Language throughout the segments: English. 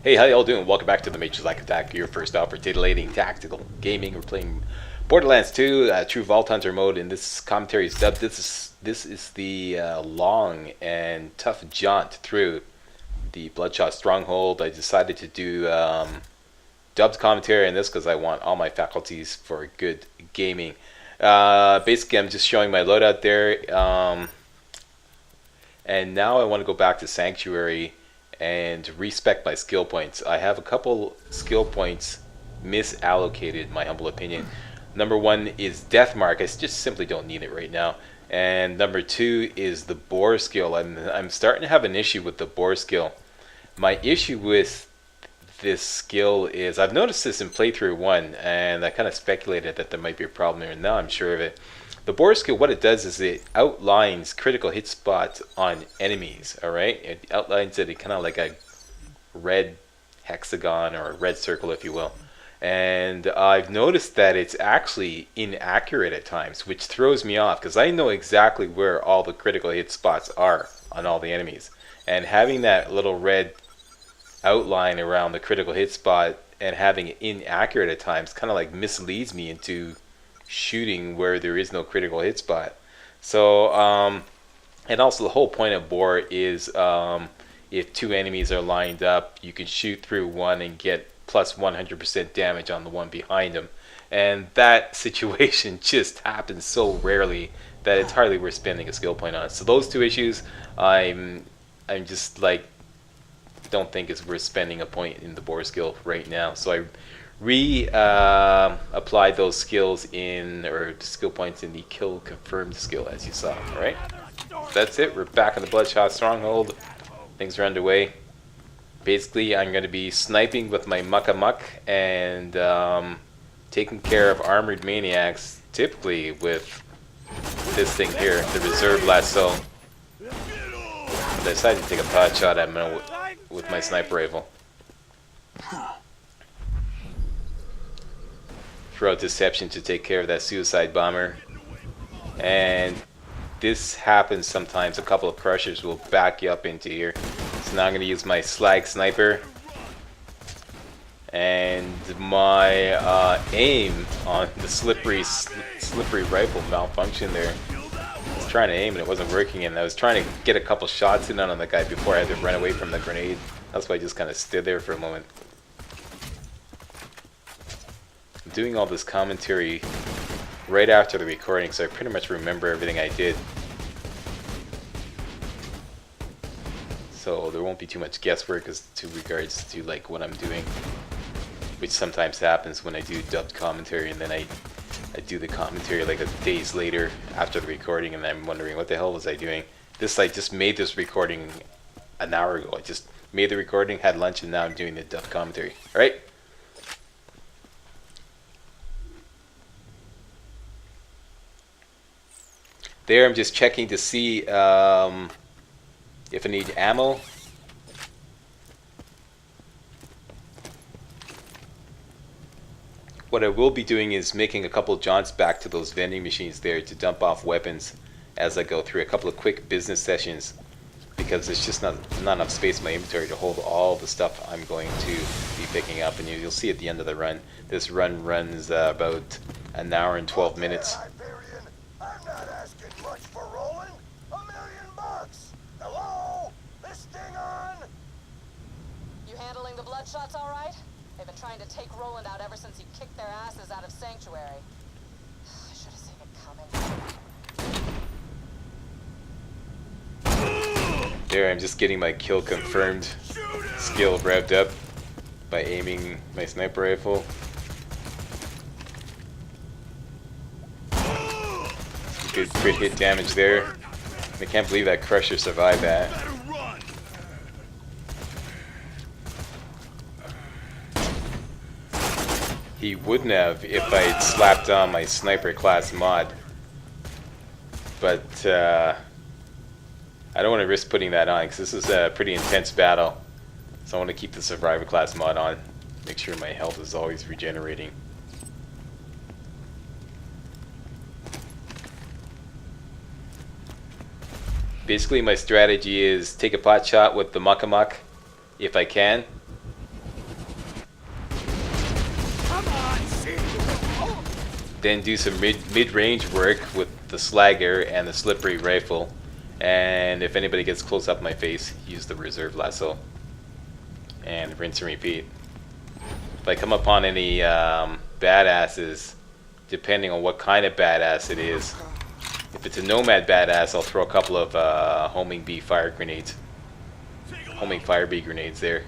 Hey, how y'all doing? Welcome back to the MajorSlackAttack, your first stop for titillating tactical gaming. We're playing Borderlands 2, True Vault Hunter mode, and this commentary is dubbed. This is the long and tough jaunt through the Bloodshot Stronghold. I decided to do dubbed commentary on this because I want all my faculties for good gaming. Basically, I'm just showing my loadout there, and now I want to go back to Sanctuary and respec my skill points. I have a couple skill points misallocated, in my humble opinion. Number one is Death Mark. I just simply don't need it right now. And number two is the Boar skill. I'm starting to have an issue with the Boar skill. My issue with this skill is, I've noticed this in playthrough 1, and I kind of speculated that there might be a problem here, and now I'm sure of it. The Boar skill, what it does is it outlines critical hit spots on enemies, alright? It outlines it kind of like a red hexagon or a red circle, if you will. And I've noticed that it's actually inaccurate at times, which throws me off, because I know exactly where all the critical hit spots are on all the enemies. And having that little red outline around the critical hit spot and having it inaccurate at times kind of like misleads me into shooting where there is no critical hit spot. So and also the whole point of Boar is if two enemies are lined up, you can shoot through one and get plus 100% damage on the one behind them, and that situation just happens so rarely that it's hardly worth spending a skill point on. So those two issues, I'm just like, don't think it's worth spending a point in the Boar skill right now. So I applied those skills in, or skill points in the kill confirmed skill, as you saw. Alright, that's it. We're back on the Bloodshot Stronghold. Things are underway. Basically, I'm going to be sniping with my muck and taking care of armored maniacs, typically with this thing here, the reserve lasso. I decided to take a pot shot at him with my sniper rifle. Throw out deception to take care of that suicide bomber. And this happens sometimes. A couple of crushers will back you up into here. So now I'm going to use my slag sniper. And my aim on the slippery rifle malfunction there. I was trying to aim and it wasn't working, and I was trying to get a couple shots in on the guy before I had to run away from the grenade. That's why I just kind of stood there for a moment. I'm doing all this commentary right after the recording, so I pretty much remember everything I did. So there won't be too much guesswork as to regards to like what I'm doing, which sometimes happens when I do dubbed commentary, and then I do the commentary like days later after the recording, and I'm wondering what the hell was I doing. I just made this recording an hour ago. I just made the recording, had lunch, and now I'm doing the dubbed commentary. Alright? There, I'm just checking to see if I need ammo. What I will be doing is making a couple jaunts back to those vending machines there to dump off weapons as I go through a couple of quick business sessions, because there's just not enough space in my inventory to hold all the stuff I'm going to be picking up. And you'll see at the end of the run, this run runs about an hour and 12 minutes. I'm not asking much for Roland. $1 million. Hello? This thing on? You handling the Bloodshots all right? They've been trying to take Roland out ever since he kicked their asses out of Sanctuary. I should have seen it coming. There, I'm just getting my kill confirmed skill revved up by aiming my sniper rifle. Good crit hit damage there. I can't believe that Crusher survived that. He wouldn't have if I had slapped on my sniper class mod. But I don't want to risk putting that on, because this is a pretty intense battle. So I want to keep the survivor class mod on. Make sure my health is always regenerating. Basically, my strategy is take a pot shot with the muck if I can, Then do some mid-range work with the slagger and the slippery rifle. And if anybody gets close up my face, use the reserve lasso. And rinse and repeat. If I come upon any badasses, depending on what kind of badass it is, if it's a nomad badass, I'll throw a couple of homing bee fire grenades. Homing fire bee grenades there.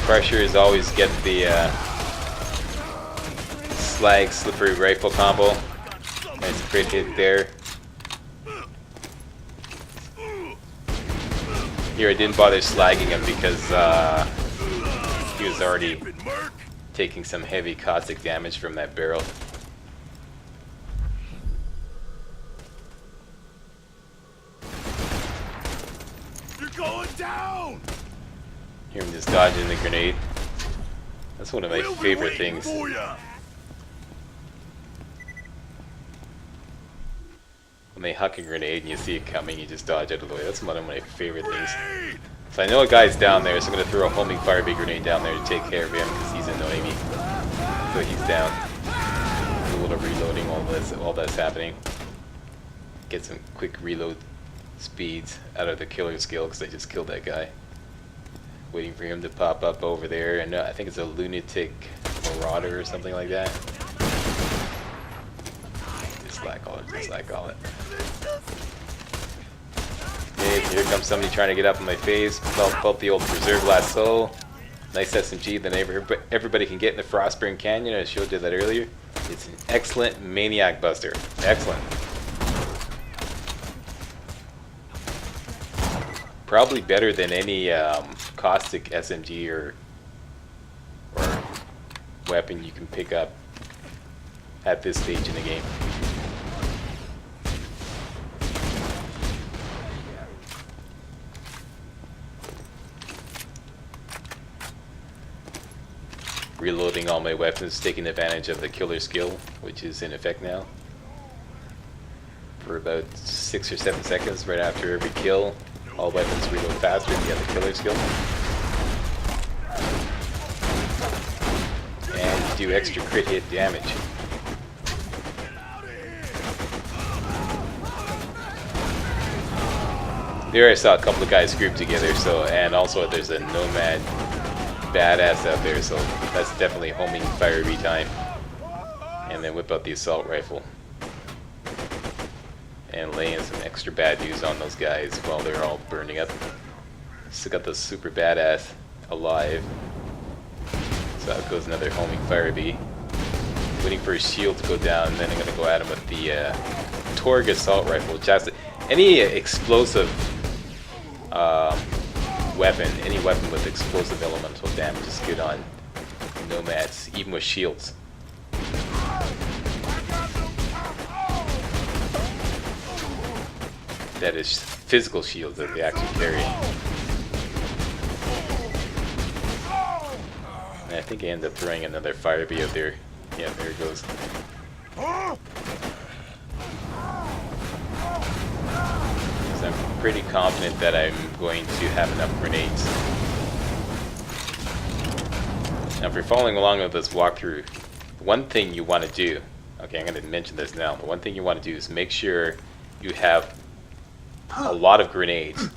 Pressure is always get the slag slippery rifle combo. Nice crit hit there. Here I didn't bother slagging him because he was already taking some heavy caustic damage from that barrel. You're going down! Hear him just dodging the grenade. That's one of my favorite things. When they huck a grenade and you see it coming, you just dodge out of the way. That's one of my favorite things. So I know a guy's down there, so I'm going to throw a homing fire big grenade down there to take care of him because he's annoying me. So he's down. A little reloading while that's happening. Get some quick reload speeds out of the killer skill because I just killed that guy. Waiting for him to pop up over there, and I think it's a lunatic marauder or something like that. Just like all it. Okay, here comes somebody trying to get up in my face. Felt the old reserve lasso. Nice SMG that everybody can get in the Frostburn Canyon. I showed you that earlier. It's an excellent maniac buster. Excellent. Probably better than any caustic SMG or weapon you can pick up at this stage in the game. Reloading all my weapons, taking advantage of the killer skill, which is in effect now. For about 6 or 7 seconds right after every kill. All weapons reload faster if you have the killer skill. And you do extra crit hit damage. There I saw a couple of guys grouped together, and also there's a nomad badass out there, so that's definitely homing fire every time. And then whip out the assault rifle. And laying some extra bad news on those guys while they're all burning up. Still got the super badass alive. So out goes another homing fire bee. Waiting for his shield to go down, and then I'm gonna go at him with the Torg assault rifle, which has any explosive weapon, any weapon with explosive elemental damage is good on nomads, even with shields. That is physical shields that they actually carry. And I think I end up throwing another fire bee out there. Yeah, there it goes. So I'm pretty confident that I'm going to have enough grenades. Now if you're following along with this walkthrough, one thing you want to do, okay, I'm going to mention this now, but one thing you want to do is make sure you have a lot of grenades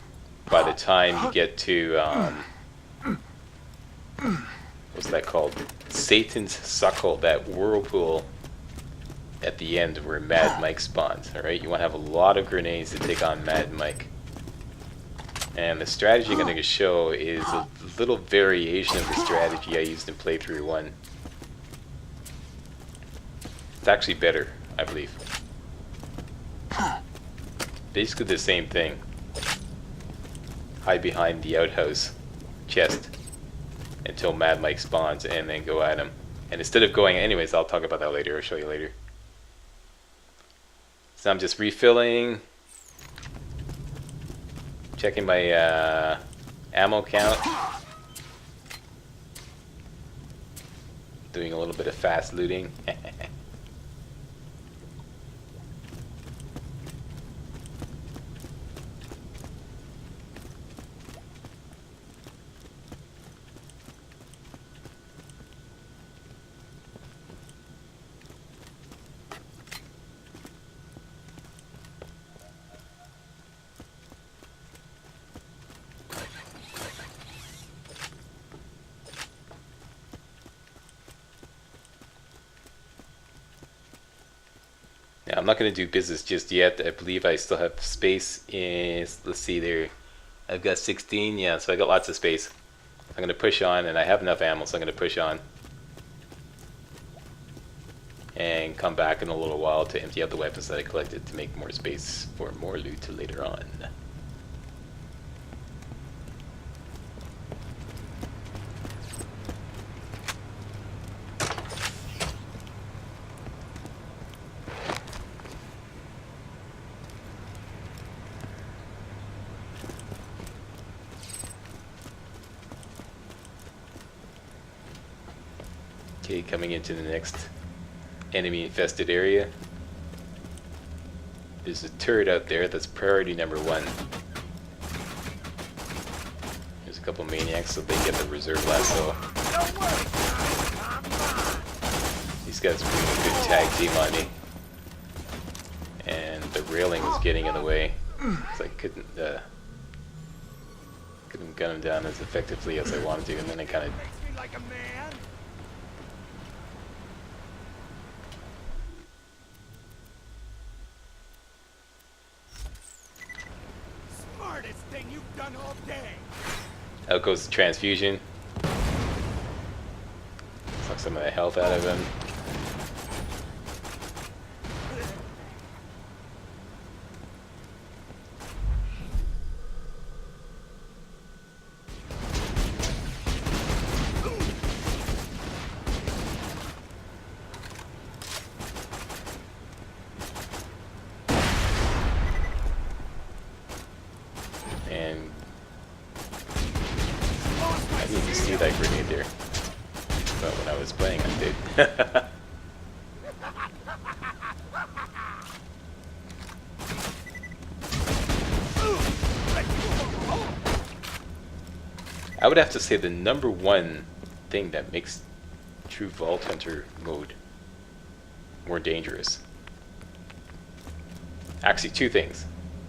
by the time you get to what's that called? Satan's Suckle, that whirlpool at the end where Mad Mike spawns. Alright, you want to have a lot of grenades to take on Mad Mike. And the strategy I'm going to show is a little variation of the strategy I used in playthrough 1. It's actually better, I believe. Basically the same thing. Hide behind the outhouse chest until Mad Mike spawns and then go at him. And instead of going, anyways, I'll talk about that later, I'll show you later. So I'm just refilling, checking my ammo count, doing a little bit of fast looting. I'm not going to do business just yet. I believe I still have space in, let's see there, I've got 16, yeah, so I got lots of space. I'm going to push on, and I have enough ammo, so I'm going to push on. And come back in a little while to empty out the weapons that I collected to make more space for more loot later on. Okay, coming into the next enemy infested area. There's a turret out there that's priority number 1. There's a couple maniacs, so they get the reserve lasso. These guys are doing a good tag team on me. And the railing was getting in the way, so I couldn't gun him down as effectively as I wanted to, and then I kind of thing you've done all day. out goes the transfusion. Suck some of the health out of him. And I didn't even see that grenade there, but when I was playing I did. I would have to say the number one thing that makes true Vault Hunter mode more dangerous. Actually, two things.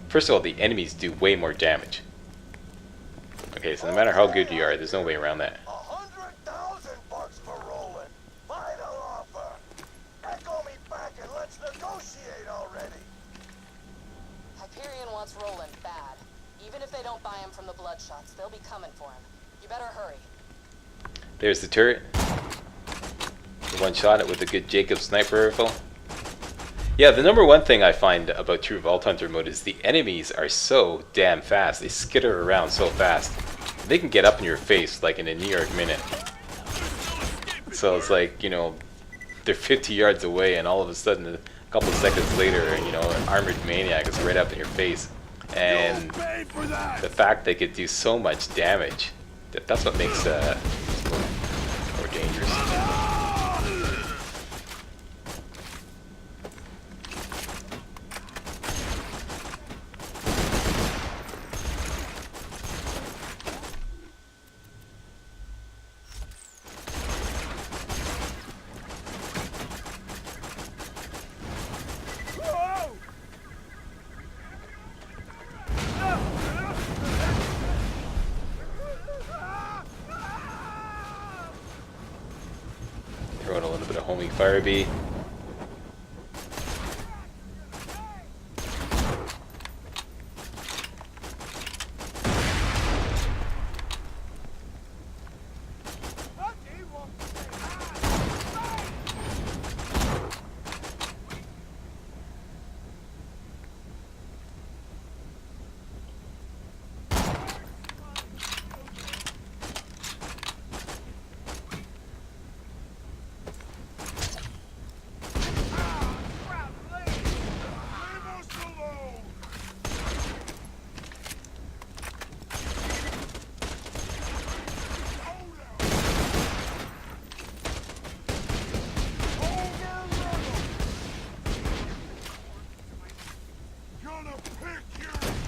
First of all, the enemies do way more damage. Okay, so no matter how good you are, there's no way around that. $100,000 for Roland. Final offer. Echo me back and let's negotiate already. Hyperion wants Roland bad. Even if they don't buy him from the Bloodshots, they'll be coming for him. You better hurry. There's the turret. One shot it with a good Jacob sniper rifle. Yeah, the number one thing I find about true Vault Hunter mode is the enemies are so damn fast. They skitter around so fast. They can get up in your face like in a New York minute. So it's like, you know, they're 50 yards away and all of a sudden a couple seconds later, you know, an armored maniac is right up in your face. And the fact they could do so much damage, that's what makes this mode more dangerous. Throwing a little bit of homing fire bee.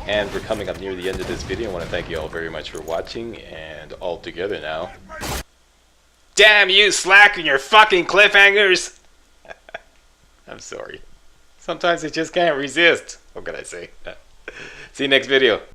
And we're coming up near the end of this video. I want to thank you all very much for watching, and all together now. Damn you, Slack, and your fucking cliffhangers! I'm sorry. Sometimes I just can't resist. What can I say? See you next video.